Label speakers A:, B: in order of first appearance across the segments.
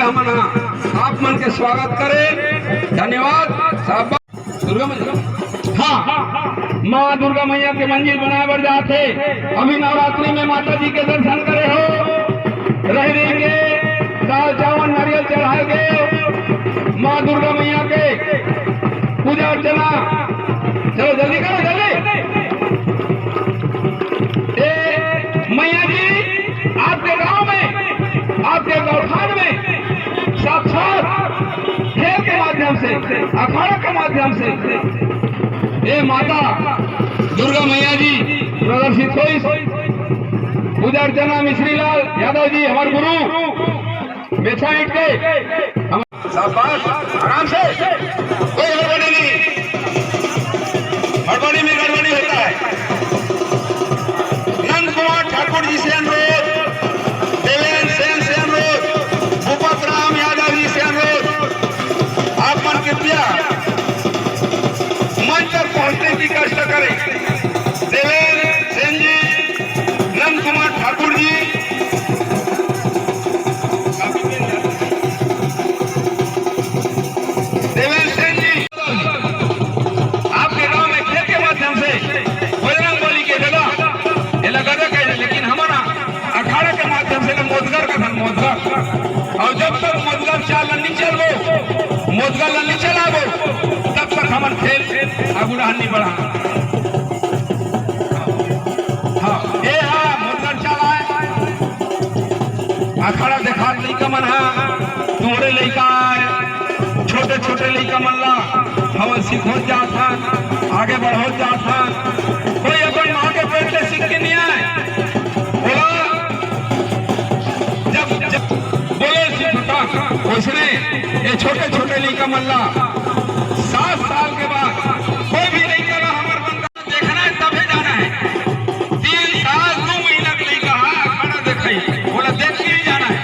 A: हमन आप मन के स्वागत करे। धन्यवाद साहब। दुर्गा मैया, हाँ, माँ दुर्गा मैया के मंदिर बनाए बर जाते। अभी नवरात्रि में माता जी के दर्शन करे हो, रह रहेंगे दाल चावल नारियल चढ़ाएंगे माँ दुर्गा मैया के पूजा अर्चना। चलो जल्दी करो जल्दी। मैया जी आपके गांव में, आपके गौठान में साक्षात खेल के माध्यम से, अखाड़ा के माध्यम से ये माता दुर्गा मैया जी प्रदर्शित हुई। पूजा अर्चना मिश्री लाल यादव जी हमारे गुरु बेचा ईट के आराम से, कोई गड़बड़ी नहीं, गड़बड़ी में गड़बड़ी होता है। नंद कुमार ठाकुर जी से अनुरोध, देवेंद्र सेन से अनुरोध, भूपत राम यादव जी से अनुरोध, आप मन कृपया मंच तक पहुंचने की कष्ट करें। देवेंद्र सेन जी, नंद कुमार ठाकुर जी, देवेंद्र सेन जी, आपके गांव में खेल के माध्यम से बजरंग बली के जगह ये लगा कहे, लेकिन हमारा अखाड़ा के माध्यम से मोदगर का धन मोदगर, और जब तक मोदगर चाल नहीं चलो, मोदगर नहीं चलाबो, तब तक हमार खेल आगुड़ा नहीं बढ़ा। हाँ ये मोदगर चाल है, अखाड़ा देखा लइका मन तुम्हारे लइका है, छोटे छोटे लइका मन ला हवन सीखो जाता, आगे बढ़ो जाता। कोई अपन माँ के पेट से सीख के नहीं आए, बोला जब बोले सीखता उसने ये छोटे छोटे लइका मन ला 7 साल के बाद कोई भी लइका ला हमारे बंदा देखना है तभी जाना है। 3 साल 2 महीना के लइका खड़ा देखाई, बोला देख के ही जाना है।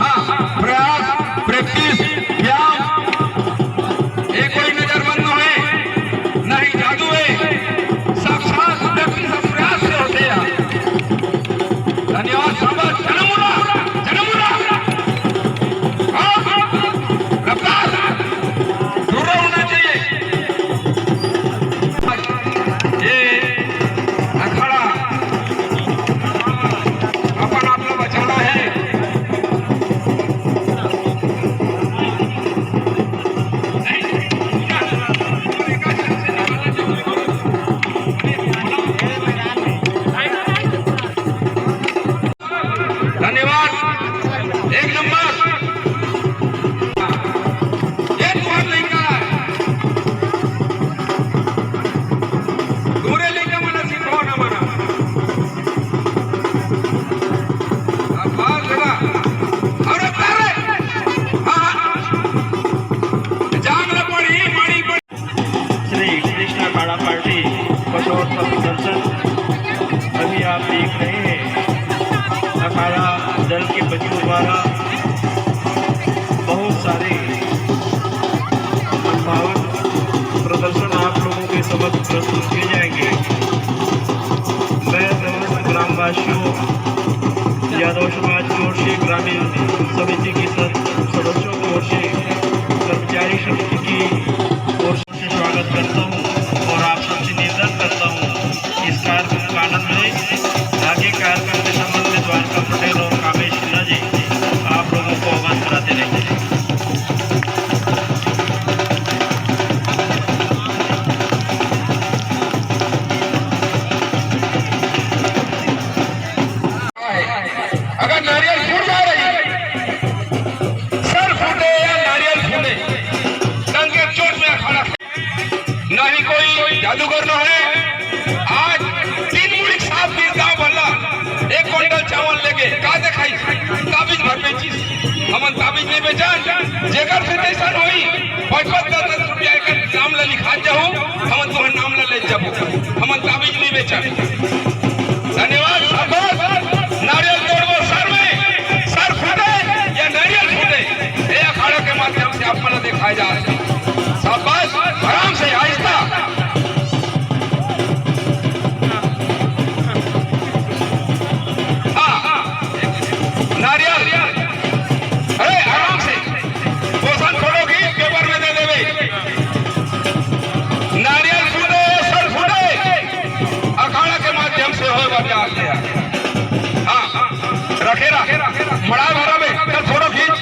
A: हाँ प्रयास, प्रैक्टिस, व्यायाम, ये कोई नजरबंद है नहीं जादू है, साक्षात व्यक्ति सब प्रयास से होते हैं। धन्यवाद साहब। जनमुरा जनमुरा रफ्तार दूर होना चाहिए। ये अखाड़ा अपन आप लोग बचाना है। धन्यवाद, एक नंबर। ये तुम्हारा लड़का है, दूरे लड़का मना सीखो ना मना। अब बात जरा और तारे जान न पड़ी माड़ी पड़ी।
B: श्री कृष्ण अखाड़ा पार्टी कसौर का प्रदर्शन अभी आप देख रहे हैं। अखाड़ा दल के बच्चों द्वारा बहुत सारे मनभावन प्रदर्शन आप लोगों के समक्ष प्रस्तुत किए जाएंगे। मैं समस्त ग्रामवासियों, यादव समाज की ओर से, ग्रामीण समिति के सदस्यों की ओर से, कर्मचारी समिति की ओर से स्वागत करता हूं और आप सबसे निवेदन करता हूं इस कार्यक्रम का आनंद लें। आगे कार्यक्रम के संबंध में द्वारका पटेल और कामेश सिन्हा जी आप लोगों को अवगत कराते रहेंगे।
A: अगर नारियल फूट जा रही, सर फूटे या नारियल फूटे, डंके चोट में अखाड़ा न ही कोई जादूगर न है। आज 3 मुड़ी साफ भी गाँव भला 1 क्विंटल चावल लेके का दिखाई ताबीज भर बेची। हमन ताबीज नहीं बेचा, जेकर से जैसा होई 5-10 रुपया एक नाम ला लिखा जाऊं, हमन तुम्हारे नाम ला ले जाबो, हमन ताबीज नहीं बेचा। धन्यवाद साहब। नारियल तोड़ो सर में, सर फूटे या नारियल फूटे, ये अखाड़ा के माध्यम से आप मन दिखाया जा रहा है। शाबाश, आराम से आहिस्ता। नारियल, अरे घेरा मड़ा भरा में चल फोटो खींच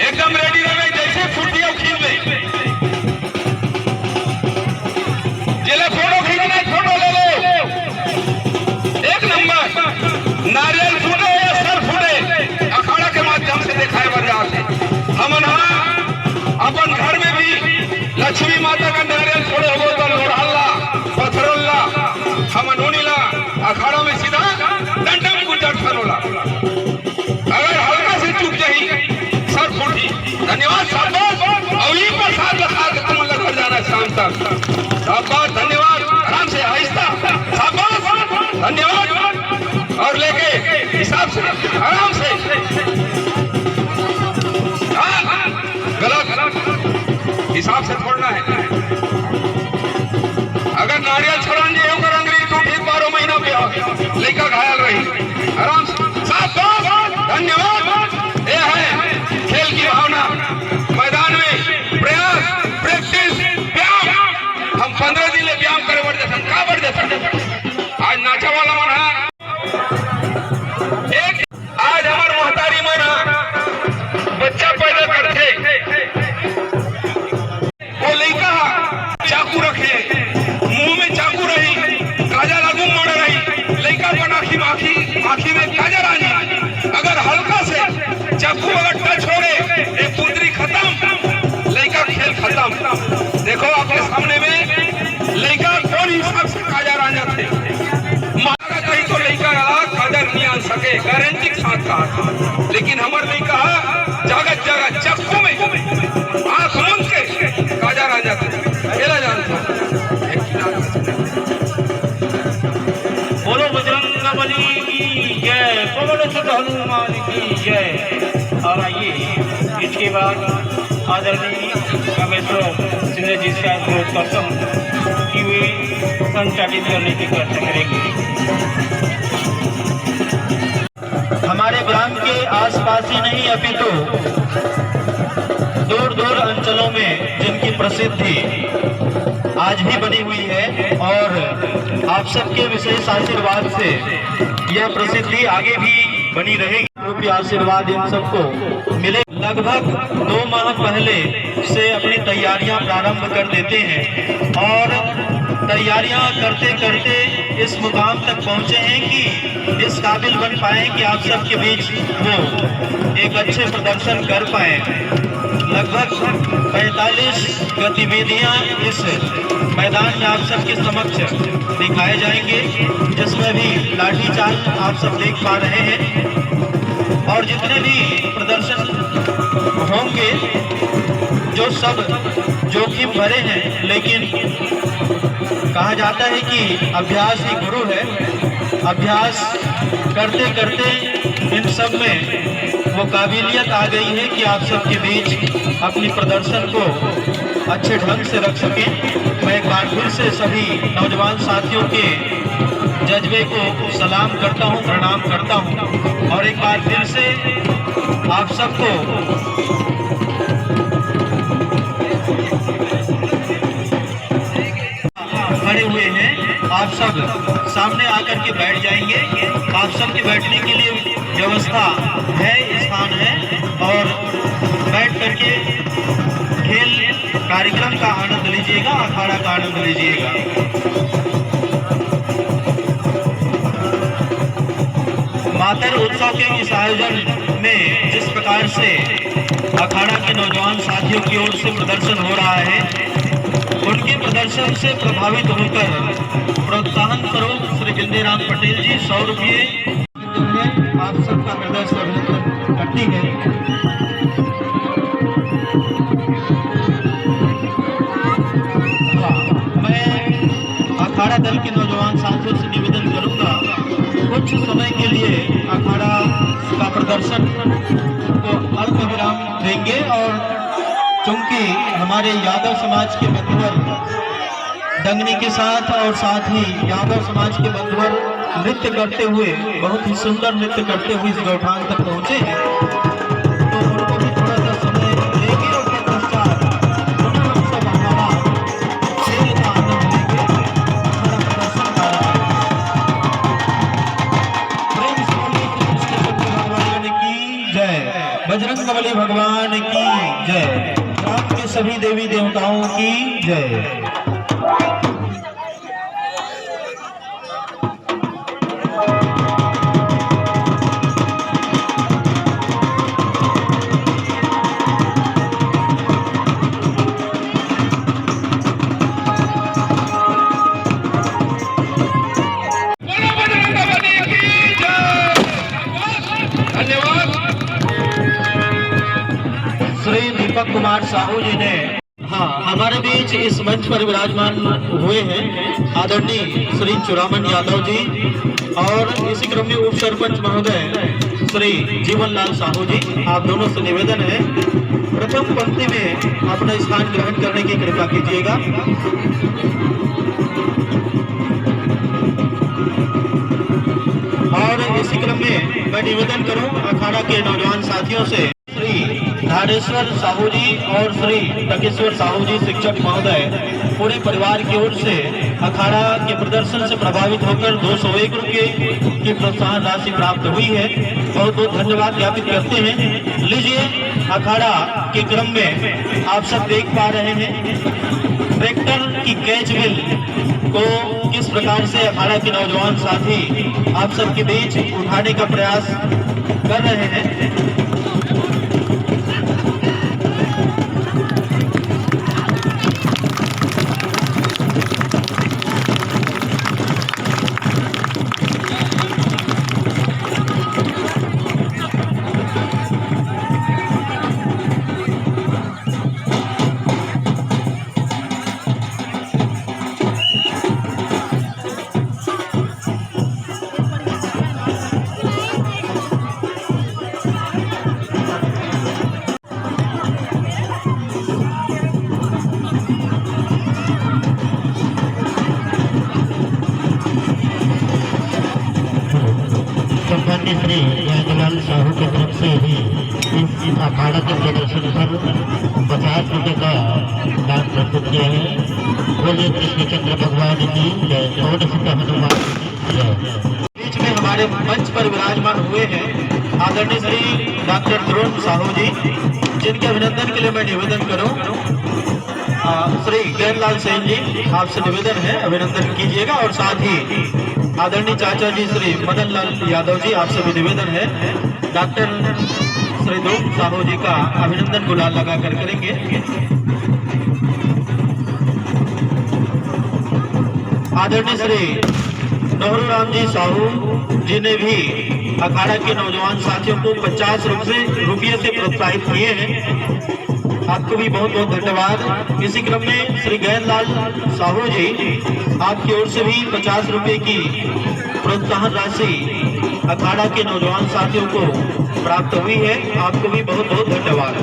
A: एकदम रेडी रहे जैसे फुटिया खींच ले जिले फोटो खींचना फोटो ले लो एक नंबर नारियल फूटे या सर फूटे अखाड़ा के माध्यम से दिखाए बाजार से हम अपन घर में भी लक्ष्मी माता का नारियल फोड़े हो तो लोढ़ाला पथरोला हम नोनीला अखाड़ा में सीधा दंडम गुजर फरोला अगर हल्का से चूक जाही सर फूटी धन्यवाद साहब और ये प्रसाद लगा के तुम लोग घर जाना शाम तक साहब धन्यवाद आराम से आहिस्ता साहब धन्यवाद और लेके हिसाब से आराम से गलत हिसाब से छोड़ना है अगर नारियल छोड़ान जी होकर अंग्रेजी तो ठीक 12 महीना पे लेकर घायल रही आराम से साहब धन्यवाद ये है खेल की भावना मैदान में प्रयास प्रैक्टिस व्यायाम हम 15 दिन ले व्यायाम करे बढ़ जाते का बढ़ जाते आज नाचा वाला मन है एक आज हमार मोहतारी मन बच्चा पैदा करते वो लड़का चाकू रखे मुंह में चाकू रही काजा लागू मर रही लड़का पर आँखी में काजर आ जाए अगर हल्का से चाकू अगर टच हो रहे एक पुत्री खत्म लड़का खेल खत्म देखो आपके सामने में लड़का कौन हिसाब से काजर आ जाते मारा कहीं तो लड़का काजर नहीं आ सके गारंटी के साथ कहा लेकिन हमारे लड़का जगह जगह चक्कू में आंख मूंद के काजर आ जाते खेला जानता
B: बोलो बजरंगबली की जय, बोलो सुत हनुमान की जय। और आइए इसके बाद आदरणीय कामेश्वर सिंह जी से अनुरोध करता हूँ कि वे संचालित करने की चर्चा करेंगे।
C: हमारे ग्राम के आसपास ही नहीं अपितु दूर दूर अंचलों में जिनकी प्रसिद्धि आज भी बनी हुई है और आप सबके विशेष आशीर्वाद से यह प्रसिद्धि आगे भी बनी रहेगी। रूपी आशीर्वाद इन सबको मिले। लगभग 2 माह पहले से अपनी तैयारियां प्रारंभ कर देते हैं और तैयारियां करते करते इस मुकाम तक पहुंचे हैं कि इस काबिल बन पाए कि आप सबके बीच वो एक अच्छे प्रदर्शन कर पाए। लगभग 45 गतिविधियां इस मैदान में आप सबके समक्ष दिखाए जाएंगे जिसमें भी लाठी चाल आप सब देख पा रहे हैं और जितने भी प्रदर्शन होंगे जो सब जोखिम भरे हैं लेकिन कहा जाता है कि अभ्यास ही गुरु है। अभ्यास करते करते इन सब में वो काबिलियत आ गई है कि आप सबके बीच अपनी प्रदर्शन को अच्छे ढंग से रख सकें। मैं एक बार फिर से सभी नौजवान साथियों के जज्बे को सलाम करता हूं, प्रणाम करता हूं और एक बार फिर से आप सबको खड़े हुए हैं। आप सब सामने आकर के बैठ जाएंगे। आप सबके बैठने के लिए व्यवस्था है, स्थान है और बैठ करके खेल कार्यक्रम का आनंद लीजिएगा, अखाड़ा का आनंद लीजिएगा। मातर उत्सव के इस आयोजन में जिस प्रकार से अखाड़ा के नौजवान साथियों की ओर से प्रदर्शन हो रहा है उनके प्रदर्शन से प्रभावित होकर प्रोत्साहन स्वरूप श्री बिंदेराम पटेल जी 100 रुपये आप सबका हृदय से अभिनंदन करती है। मैं अखाड़ा दल के नौजवान साथियों से निवेदन करूंगा कुछ समय के लिए अखाड़ा का प्रदर्शन को अल्प विराम देंगे और चूंकि हमारे यादव समाज के बंधुवर डंगनी के साथ और साथ ही यादव समाज के बंधुवर नृत्य करते हुए बहुत ही सुंदर नृत्य करते हुए इस गौठान तक पहुंचे हैं तो उनको भी थोड़ा सा समय देंगे और उसके पश्चात पुनः हम सब हमारा खेल का आनंद लेंगे। हमारा प्रदर्शन प्रेम से बोलिए बजरंगबली भगवान की जय। ग्राम के सभी देवी देवताओं की जय। श्री दीपक कुमार साहू जी ने हमारे बीच इस मंच पर विराजमान हुए हैं आदरणीय श्री चुरामन यादव जी और इसी क्रम में उप सरपंच महोदय श्री जीवनलाल साहू जी। आप दोनों से निवेदन है प्रथम पंक्ति में अपना स्थान ग्रहण करने की कृपा कीजिएगा। और इसी क्रम में मैं निवेदन करूं अखाड़ा के नौजवान साथियों से श्री धारेश्वर साहू जी और श्री टकेश्वर साहू जी शिक्षक महोदय पूरे परिवार की ओर से अखाड़ा के प्रदर्शन से प्रभावित होकर 201 रुपये की प्रोत्साहन राशि प्राप्त हुई है। बहुत बहुत धन्यवाद ज्ञापित करते हैं। लीजिए अखाड़ा के क्रम में आप सब देख पा रहे हैं ट्रैक्टर की कैच व्हील को किस प्रकार से अखाड़ा के नौजवान साथी आप सबके बीच उठाने का प्रयास कर रहे हैं।
D: सम्मान्य श्री जयलाल साहू की तरफ से भी इस अखाड़ा के प्रदर्शन पर 50 रुपये का दान प्रस्तुत किया है। बोलिए कृष्णचंद्र भगवान की जय। छोटे से हनुमान की जय।
C: बीच में हमारे मंच पर विराजमान हुए हैं आदरणीय श्री डॉक्टर ध्रुव साहू जी, जिनके अभिनंदन के लिए मैं निवेदन करूं श्री ज्ञानलाल सेन जी, आपसे निवेदन है अभिनंदन कीजिएगा। और साथ ही आदरणीय चाचा जी श्री मदन लाल यादव जी, आपसे भी निवेदन है डॉक्टर श्री ध्रुव साहू जी का अभिनंदन गुलाल लगाकर करेंगे। आदरणीय श्री नहरू राम जी साहू जी ने भी अखाड़ा के नौजवान साथियों को 50 रुपये से प्रोत्साहित किए हैं। आपको भी बहुत बहुत धन्यवाद। इसी क्रम में श्री ज्ञानलाल साहू जी आपकी ओर से भी 50 रुपये की प्रोत्साहन राशि अखाड़ा के नौजवान साथियों को प्राप्त हुई है। आपको भी बहुत बहुत धन्यवाद।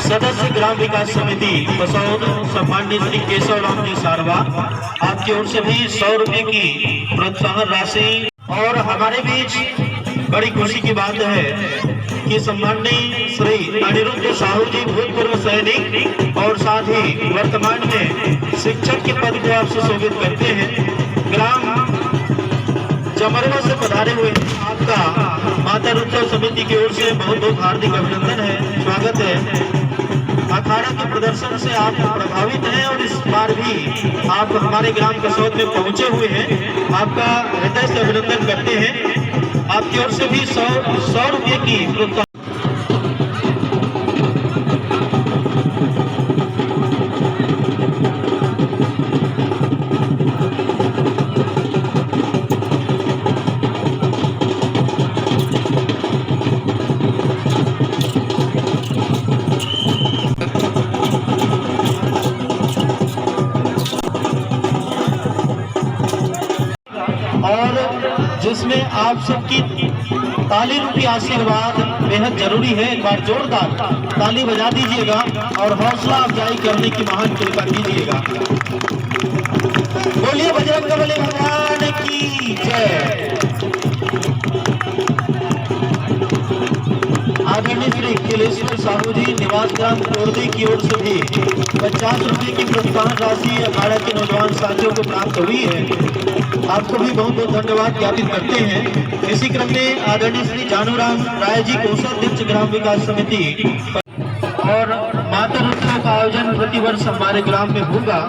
C: सदस्य ग्राम विकास समिति बसौद सम्मान्य श्री केशव राम जी सारवा, आपकी ओर से भी 100 रुपये की प्रोत्साहन राशि। और हमारे बीच बड़ी खुशी की बात है कि सम्माननीय श्री अनिरुद्ध साहू जी भूतपूर्व सैनिक और साथ ही वर्तमान में शिक्षक के पद को आप सुशोभित करते हैं, ग्राम जमरवा से पधारे हुए आपका माता उत्सव समिति की ओर से बहुत बहुत हार्दिक अभिनंदन है, स्वागत है। अखाड़ा के प्रदर्शन से आप प्रभावित हैं और इस बार भी आप हमारे ग्राम कसौद में पहुंचे हुए हैं, आपका हृदय से अभिनंदन करते हैं। आपकी ओर से भी 100 रुपये की प्रोत्साहन। जिसमें आप सबकी ताली रूपी आशीर्वाद बेहद जरूरी है। एक बार जोरदार ताली बजा दीजिएगा और हौसला अफजाई करने की महान कृपा कीजिएगा। बोलिए बजरंगबली भगवान की जय। आदरणीय श्री किलेश्वर साहू साहू जी निवास ग्राम कोर्दी की ओर से भी 50 रुपये की प्रोत्साहन राशि अखाड़ा के नौजवान साथियों को प्राप्त हुई है। आपको भी बहुत बहुत धन्यवाद ज्ञापित करते हैं। इसी क्रम में आदरणीय श्री जानूराम राय जी कोषाध्यक्ष ग्राम विकास समिति और मातृ उत्सव का आयोजन प्रतिवर्ष हमारे ग्राम में होगा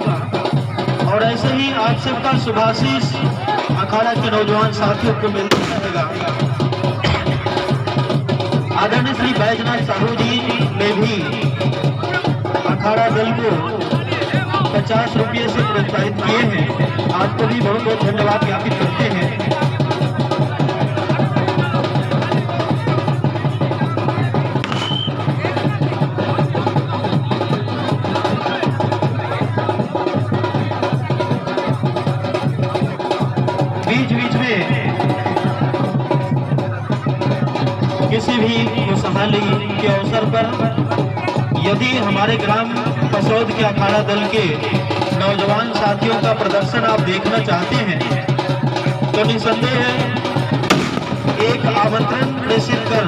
C: और ऐसे ही आप सबका शुभाशीष अखाड़ा के नौजवान साथियों को मिलता रहेगा। आदरणीय श्री बैजनाथ साहू जी ने भी अखाड़ा दल को 50 रुपये से प्रोत्साहित किए हैं। आपको भी बहुत बहुत धन्यवाद ज्ञापित करते हैं। बीच बीच में किसी भी खुशहाली के अवसर पर यदि हमारे ग्राम पसौद के अखाड़ा दल के नौजवान साथियों का प्रदर्शन आप देखना चाहते हैं तो निसंदेह एक आमंत्रण प्रेषित कर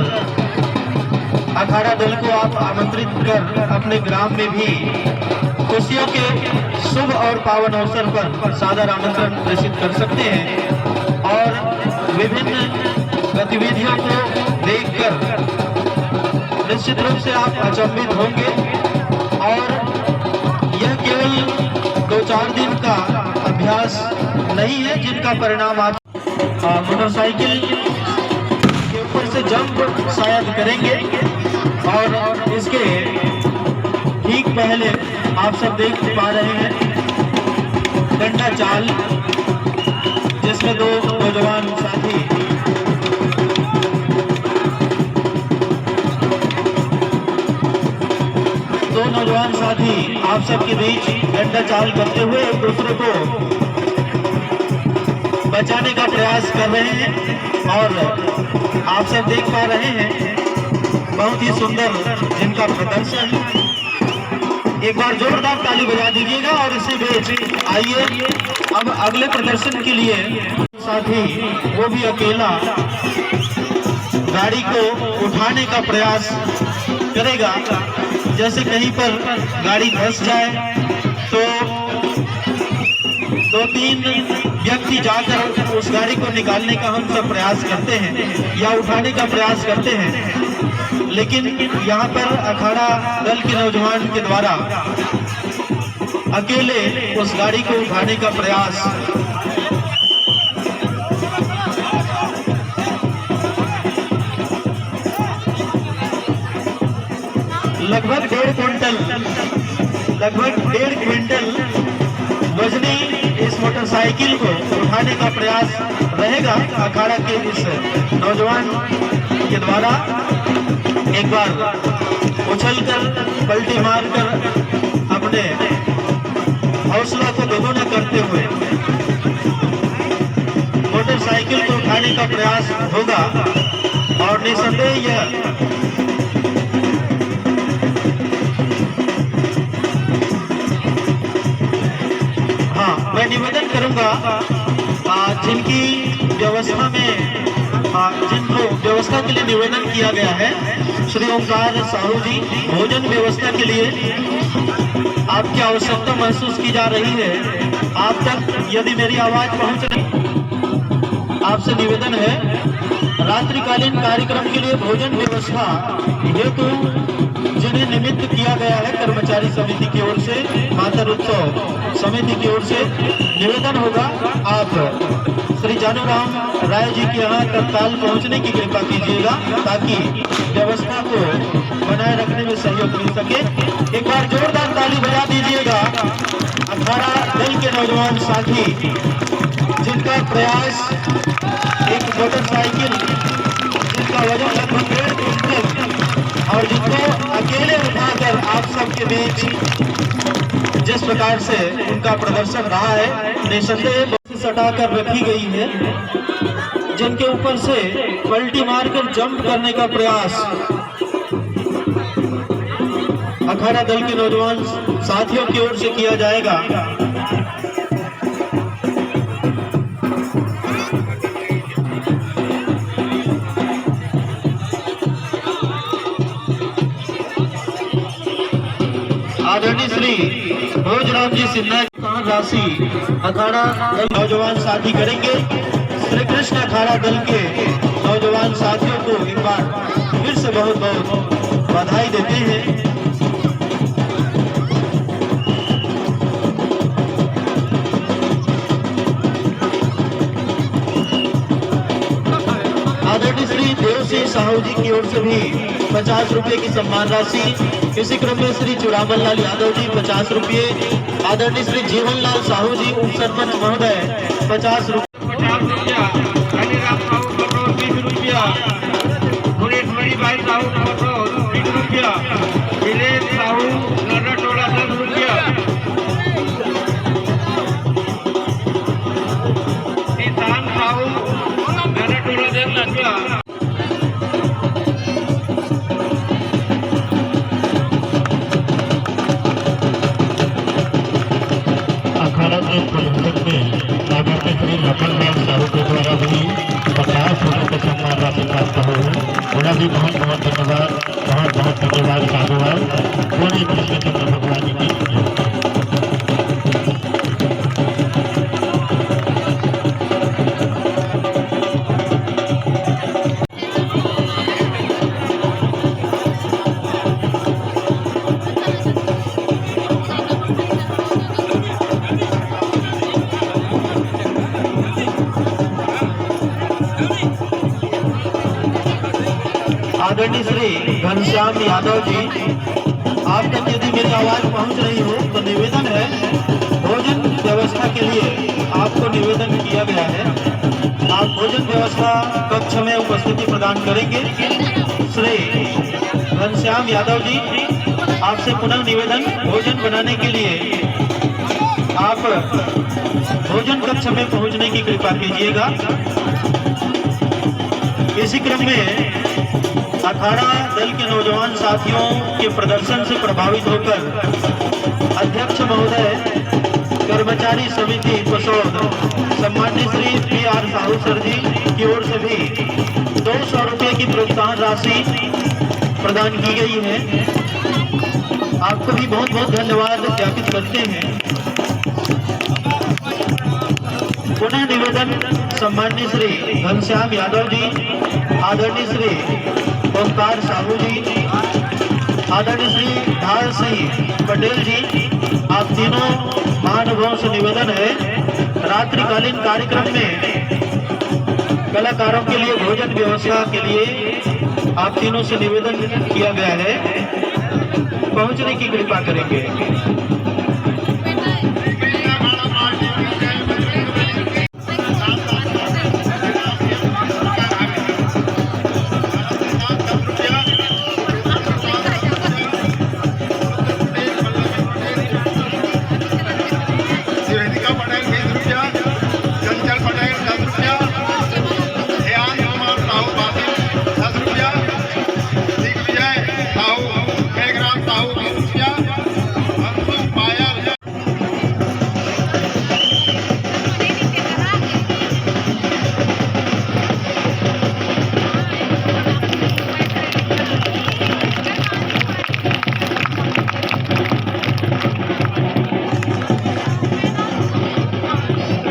C: अखाड़ा दल को आप आमंत्रित कर अपने ग्राम में भी खुशियों के शुभ और पावन अवसर पर सादर आमंत्रण प्रेषित कर सकते हैं और विभिन्न गतिविधियों को देखकर निश्चित रूप से आप अचंभित होंगे और यह केवल 2-4 दिन का अभ्यास नहीं है जिनका परिणाम आप मोटरसाइकिल के ऊपर से जंप शायद करेंगे और इसके ठीक पहले आप सब देख पा रहे हैं डंडा चाल जिसमें 2 नौजवान साथी आप सबके बीच डंडा चाल करते हुए एक दूसरे को बचाने का प्रयास कर रहे हैं और आप सब देख पा रहे हैं बहुत ही सुंदर जिनका प्रदर्शन। एक बार जोरदार ताली बजा दीजिएगा और इसी बीच आइए अब अगले प्रदर्शन के लिए साथी वो भी अकेला गाड़ी को उठाने का प्रयास करेगा। जैसे कहीं पर गाड़ी धंस जाए तो 2-3 व्यक्ति जाकर उस गाड़ी को निकालने का हम सब प्रयास करते हैं या उठाने का प्रयास करते हैं, लेकिन यहाँ पर अखाड़ा दल के नौजवान के द्वारा अकेले उस गाड़ी को उठाने का प्रयास लगभग 1.5 क्विंटल वजनी इस मोटरसाइकिल को उठाने का प्रयास रहेगा अखाड़ा के इस नौजवान के द्वारा। एक बार उछलकर पलटी मारकर अपने हौसला को दोगुना करते हुए मोटरसाइकिल को उठाने का प्रयास होगा और निसंदेह यह मैं निवेदन करूंगा जिनकी व्यवस्था में जिनको व्यवस्था के लिए निवेदन किया गया है श्री ओंकार साहू जी, भोजन व्यवस्था के लिए आपकी आवश्यकता महसूस की जा रही है। आप तक यदि मेरी आवाज पहुंच रही, आपसे निवेदन है रात्रिकालीन कार्यक्रम के लिए भोजन व्यवस्था हेतु जिन्हें निमित्त किया गया है कर्मचारी समिति की ओर से, मातृ उत्सव समिति की ओर से निवेदन होगा आप श्री जानूराम राय जी के यहाँ तत्काल पहुँचने की कृपा कीजिएगा ताकि व्यवस्था को बनाए रखने में सहयोग मिल सके। एक बार जोरदार ताली बजा दीजिएगा अखाड़ा दल के नौजवान साथी जिनका प्रयास एक मोटरसाइकिल जिसका वजन लगभग 1.5 क्विंटल और जिसको अकेले उठाकर आप सबके बीच जिस प्रकार से उनका प्रदर्शन रहा है निसंदेह सटाकर रखी गई है, जिनके ऊपर से पलटी मारकर जंप करने का प्रयास अखाड़ा दल के नौजवान साथियों की ओर से किया जाएगा। राम जी सिन्हा की राशि अखाड़ा दल नौजवान साथी करेंगे। श्री कृष्ण अखाड़ा दल के नौजवान साथियों को एक बार फिर से बहुत बहुत बधाई देते हैं। आदरणीय श्री देव सिंह साहू जी की ओर से भी 50 रुपए की सम्मान राशि। इसी क्रम में श्री चुरामन लाल यादव जी 50 रुपये। आदरणीय श्री जीवन लाल साहू जी उप सरपंच महोदय 50 रुपये।
B: 50 रुपया, रानीराम साहू कटोर 20 रुपया, भुवनेश्वरी भाई साहू कटोर 20 रुपया, दिनेश साहू नगर टोला 10 रुपया, किसान साहू नगर टोला 10 रुपया।
D: अखाड़ा के प्रबंधक में आदरणीय श्री लखनलाल साहू के द्वारा भी 50 रुपये का सम्मान राशि प्राप्त हो है। उन्हें भी बहुत बहुत धन्यवाद, बहुत बहुत धन्यवाद साधुवाद। बोलिए कृष्णचंद्र भगवान जी की।
C: आदरणीय श्री घनश्याम यादव जी, आप तक यदि मेरी आवाज पहुंच रही हो तो निवेदन है, भोजन व्यवस्था के लिए आपको निवेदन किया गया है। आप भोजन व्यवस्था कक्ष में उपस्थिति प्रदान करेंगे। श्री घनश्याम यादव जी, आपसे पुनः निवेदन, भोजन बनाने के लिए आप भोजन कक्ष में पहुंचने की कृपा कीजिएगा। इसी क्रम में अखाड़ा दल के नौजवान साथियों के प्रदर्शन से प्रभावित होकर अध्यक्ष महोदय कर्मचारी समिति कसौद सम्मानित श्री PR साहू सर जी की ओर से भी 200 रुपये की प्रोत्साहन राशि प्रदान की गई है। आपको भी बहुत बहुत धन्यवाद ज्ञापित करते हैं। पुनः निवेदन, सम्मानित श्री घनश्याम यादव जी, आदरणीय श्री ओंकार साहू जी, आदरणीय श्री ढाल सिंह पटेल जी, आप तीनों महानुभावों से निवेदन है, रात्रिकालीन कार्यक्रम में कलाकारों के लिए भोजन व्यवस्था के लिए आप तीनों से निवेदन किया गया है, पहुंचने की कृपा करेंगे।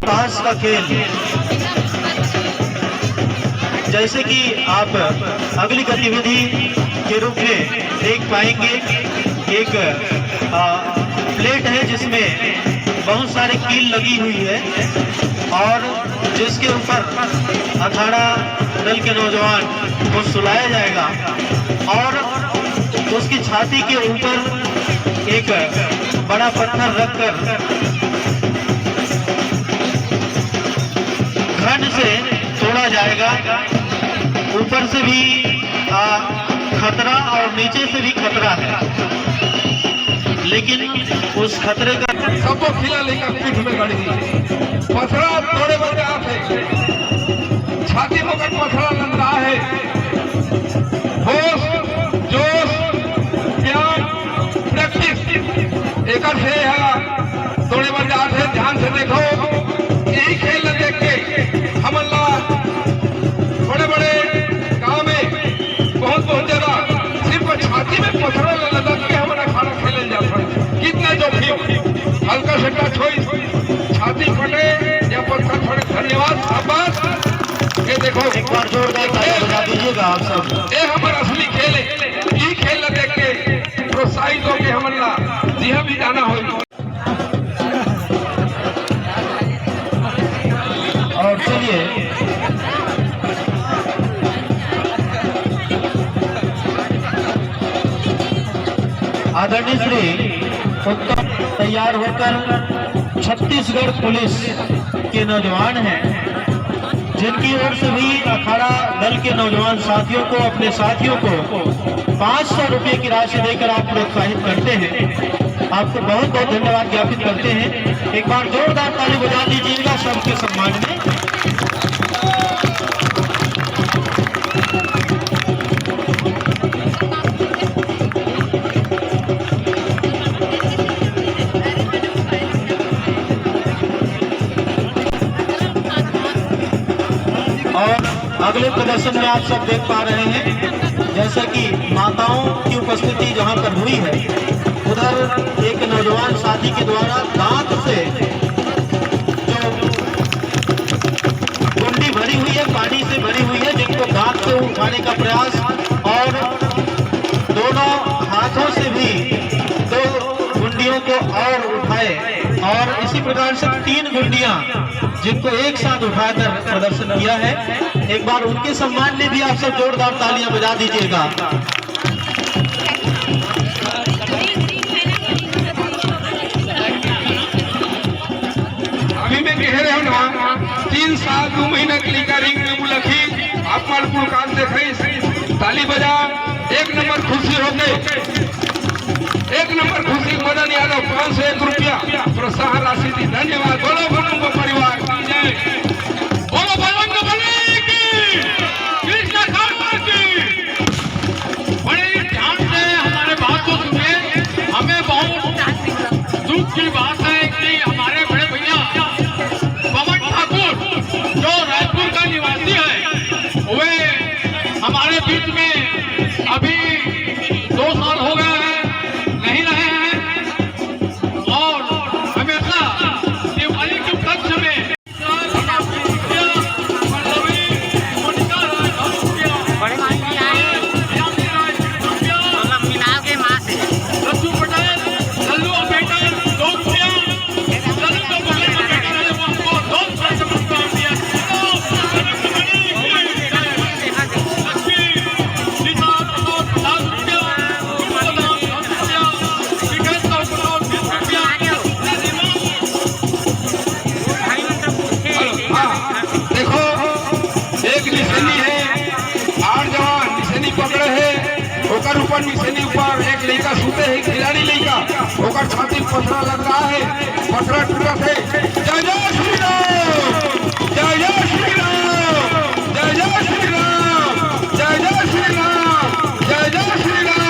C: ताश का खेल, जैसे कि आप अगली गतिविधि के रूप में देख पाएंगे, एक प्लेट है जिसमें बहुत सारे कील लगी हुई है और जिसके ऊपर अखाड़ा दल के नौजवान को सुलाया जाएगा और उसकी छाती के ऊपर एक बड़ा पत्थर रखकर घन से तोड़ा जाएगा। ऊपर से भी खतरा और नीचे से भी खतरा है, लेकिन उस खतरे का
A: सबको खिला लेकर पीठ में गड़ी पथरा थोड़े बड़े आते छाती होकर पथरा लंदा है। होश जोश ज्ञान प्रैक्टिस एक से है, थोड़े बड़े आते ध्यान से देखो। यही खेल देख के हम बड़े बड़े गांव में बहुत बहुत जगह सिर्फ छाती में पथरा लगा के हमारा खाना खेले जाता है। कितना जोखिम हल्का बंदी फटे या पत्थर फटे, धन्यवाद शाबाश। ये देखो
C: एक बार जोरदार ताली बजा दीजिएगा आप सब।
A: ये हमारा असली खेल है। ई खेल देख के प्रोत्साहित होके हमला दिया भी जाना हो।
C: और चलिए आदरणीय श्री उत्तम तैयार होकर छत्तीसगढ़ पुलिस के नौजवान हैं, जिनकी ओर से भी अखाड़ा दल के नौजवान साथियों को, अपने साथियों को 500 रुपये की राशि देकर आप प्रोत्साहित करते हैं। आपको बहुत बहुत धन्यवाद ज्ञापित करते हैं। एक बार जोरदार ताली बजा दीजिएगा सबके सम्मान में। और अगले प्रदर्शन में आप सब देख पा रहे हैं, जैसा कि माताओं की उपस्थिति जहां पर हुई है, उधर एक नौजवान साथी के द्वारा दांत से जो गुंडी भरी हुई है, पानी से भरी हुई है, जिनको दांत से उठाने का प्रयास, और दोनों हाथों से भी दो गुंडियों को और उठाए, और इसी प्रकार से 3 गुंडियां जिनको एक साथ उठाकर प्रदर्शन किया है। एक बार उनके सम्मान में भी आप सब जोरदार तालियां बजा दीजिएगा।
A: अभी मैं कह रहे हूँ ना, 3 साल 2 महीना के लिए रिंग में बुलखी आप मालपुर काम देख रही, ताली बजा। 1 नंबर खुशी हो गई, 1 नंबर खुशी। मदन यादव 501 रुपया प्रोत्साहन राशि दी। धन्यवाद। बोलो बलवंग परिवार की जय, बोलो बलवंग बली की, कृष्ण ठाकुर की। बड़े ध्यान से हमारे बात को सुने। हमें बहुत दुख की बात है कि हमारे बड़े भैया पवन ठाकुर जो रायपुर का निवासी है, वे हमारे बीच में अभी 2 साल हो गए हैं, नहीं रहे हैं। और हमेशा दिवाली के उपलक्ष्य में रज्जू पटेल, लल्लू और बेटा 2 रुपया, लल्लू को बगल में बेटा रहे वो हमको 2 रुपये से पुरस्कार दिया। देखो एक निशानी है, 8 जवान निशानी पकड़े है, ओकर ऊपर निशानी ऊपर एक लड़का सूते है, खिलाड़ी लड़का, ओकर छाती पथरा लग रहा है, पथरा टूटा है। जय जय श्री राम, जय जय श्री राम, जय जय श्री राम, जय जय श्री राम, जय जय श्री राम।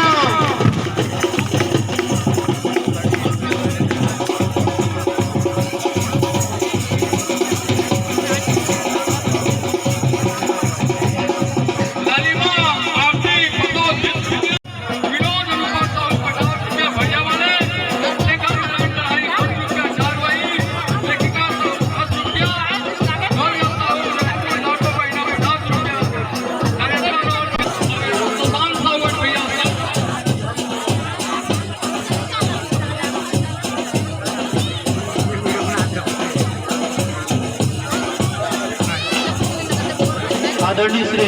C: आदरणीय श्री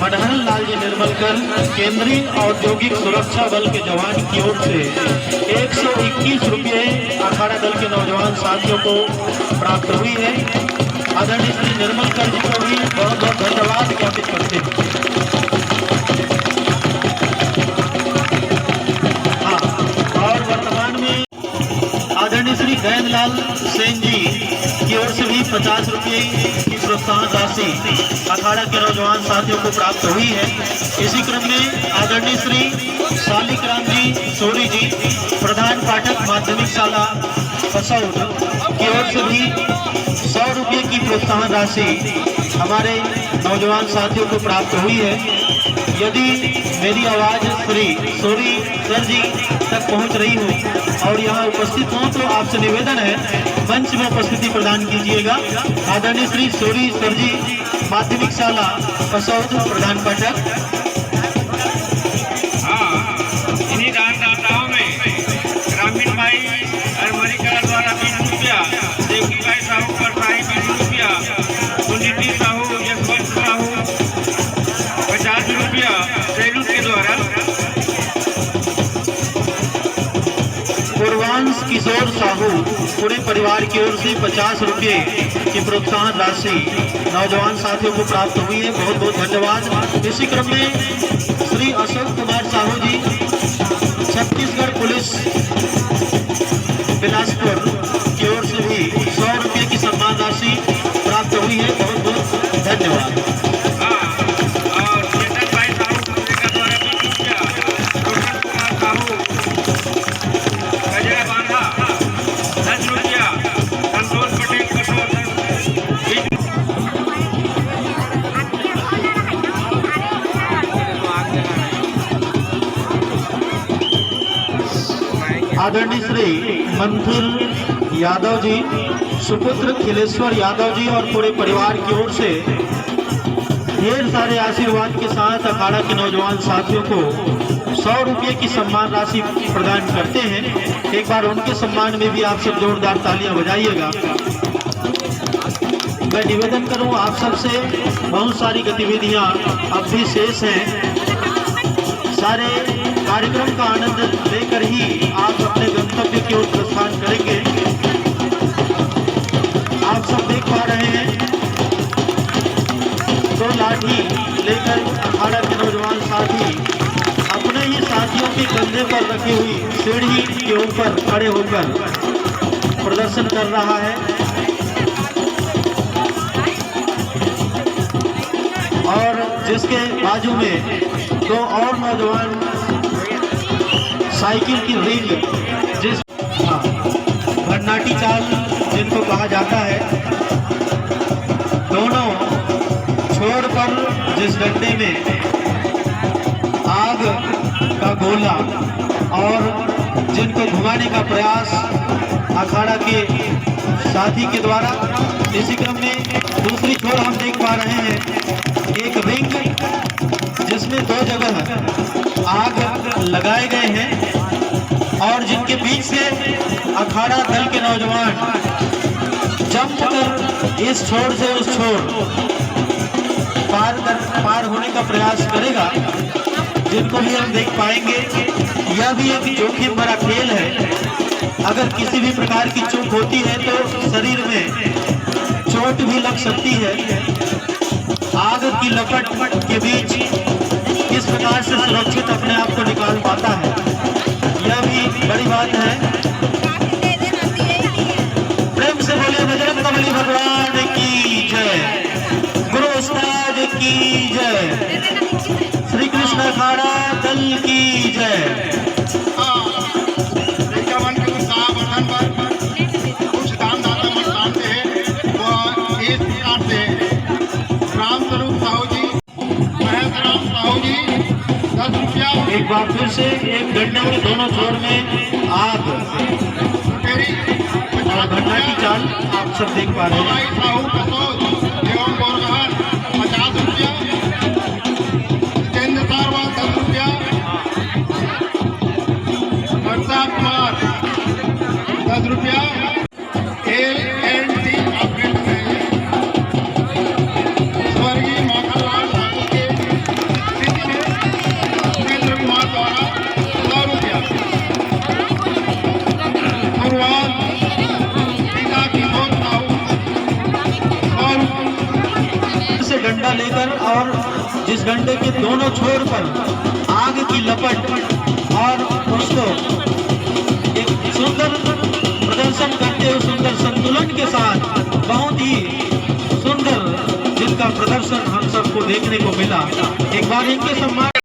C: मनहर लाल जी निर्मलकर केंद्रीय औद्योगिक सुरक्षा बल के जवान की ओर से 121 रुपये अखाड़ा दल के नौजवान साथियों को प्राप्त हुई है। आदरणीय श्री निर्मलकर जी को भी बहुत बहुत धन्यवाद ज्ञापित करते हैं। हाँ, और वर्तमान में आदरणीय श्री गैंदलाल सेन जी की ओर से भी 50 रुपये की प्रोत्साहन राशि अखाड़ा के नौजवान साथियों को प्राप्त हुई है। इसी क्रम में आदरणीय श्री शालिग्राम जी सोरी जी प्रधान पाठक माध्यमिक शाला फसौद की ओर से भी 100 रुपये की प्रोत्साहन राशि हमारे नौजवान साथियों को प्राप्त हुई है। यदि मेरी आवाज़ श्री सोरी सर जी तक पहुंच रही हो और यहाँ उपस्थित हों तो आपसे निवेदन है मंच में उपस्थिति प्रदान कीजिएगा। आदरणीय श्री सोरी सर जी, माध्यमिक शाला पसौद, प्रधान पाठक।
B: इन्हीं दानदाताओं में ग्रामीण भाई अरमरीकला द्वारा 20 रुपया, देवकी भाई साहू परसाई 20 रुपया, सुनीति साहू, यशवंत साहू 50 रुपया सैलूट के द्वारा,
C: पूर्वांश किशोर साहू पूरे परिवार की ओर से 50 रुपये की प्रोत्साहन राशि नौजवान साथियों को प्राप्त हुई है। बहुत बहुत धन्यवाद। इसी क्रम में श्री अशोक कुमार साहू जी, छत्तीसगढ़ पुलिस बिलासपुर की ओर से भी 100 रुपये की सम्मान राशि प्राप्त हुई है। बहुत बहुत धन्यवाद।
B: और चेतन भाई साहू का द्वारा 20 रुपया, रोशन कुमार साहू गजरा बांधा 10 रुपया, संतोष पटेल कठोर 20
C: आदरणीय श्री मंथुर यादव जी, सुपुत्र खिलेश्वर यादव जी और पूरे परिवार की ओर से ढेर सारे आशीर्वाद के साथ अखाड़ा के नौजवान साथियों को 100 रुपये की सम्मान राशि प्रदान करते हैं। एक बार उनके सम्मान में भी आप सब जोरदार तालियां बजाइएगा। मैं निवेदन करूं आप सबसे, बहुत सारी गतिविधियां अब भी शेष हैं। सारे कार्यक्रम का आनंद लेकर ही आप अपने गंतव्य की ओर प्रस्थान करेंगे। आप सब देख पा रहे हैं 2 लाठी लेकर अखाड़ा के नौजवान साथी अपने ही साथियों के कंधे पर रखी हुई सीढ़ी के ऊपर खड़े होकर प्रदर्शन कर रहा है। और जिसके बाजू में 2 और नौजवान साइकिल की रिंग, जिस भन्नाटी चाल जिनको कहा जाता है, दोनों छोर पर जिस डंडे में आग का गोला और जिनको घुमाने का प्रयास अखाड़ा के साथी के द्वारा। इसी क्रम में दूसरी छोर हम देख पा रहे हैं एक रिंग जिसमें 2 जगह आग लगाए गए हैं और जिनके बीच से अखाड़ा दल के नौजवान जंप कर इस छोर से उस छोर पार होने का प्रयास करेगा, जिनको भी हम देख पाएंगे। यह भी एक जोखिम भरा खेल है। अगर किसी भी प्रकार की चूक होती है तो शरीर में चोट भी लग सकती है। आग की लपट के बीच किस प्रकार से सुरक्षित अपने आप को निकाल पाता है, यह भी बड़ी बात है। प्रेम से बोले बजरंगबली भगवान की जय, गुरु उस्ताद की जय, श्री कृष्ण अखाड़ा दल की जय।
E: कुछ दानदाता मतदान से वो इस प्रकार से रामस्वरूप साहू जी, महेंद्र राम साहू जी 10 रुपया।
C: एक बार फिर से एक डंडे के दोनों छोर में आग और घटना की चाल आप सब देख पा रहे हैं।
E: साहू कसोज एवं गोरगहर 50 रुपया, जितेंद्र सारवाल 10 रुपया, वर्षा कुमार 10 रुपया, LNT ऑपरेटर में स्वर्गीय मोहनलाल ठाकुर के स्थिति में सुरेंद्र कुमार द्वारा 100 रुपया, शुरुआत पिता किशोर साहू 100 रुपया
C: से डंडा लेकर और जिस डंडे के दोनों छोर पर आग की लपट और उसको एक सुंदर प्रदर्शन करते हुए सुंदर संतुलन के साथ बहुत ही सुंदर जिनका प्रदर्शन हम सबको देखने को मिला। एक बार इनके सम्मान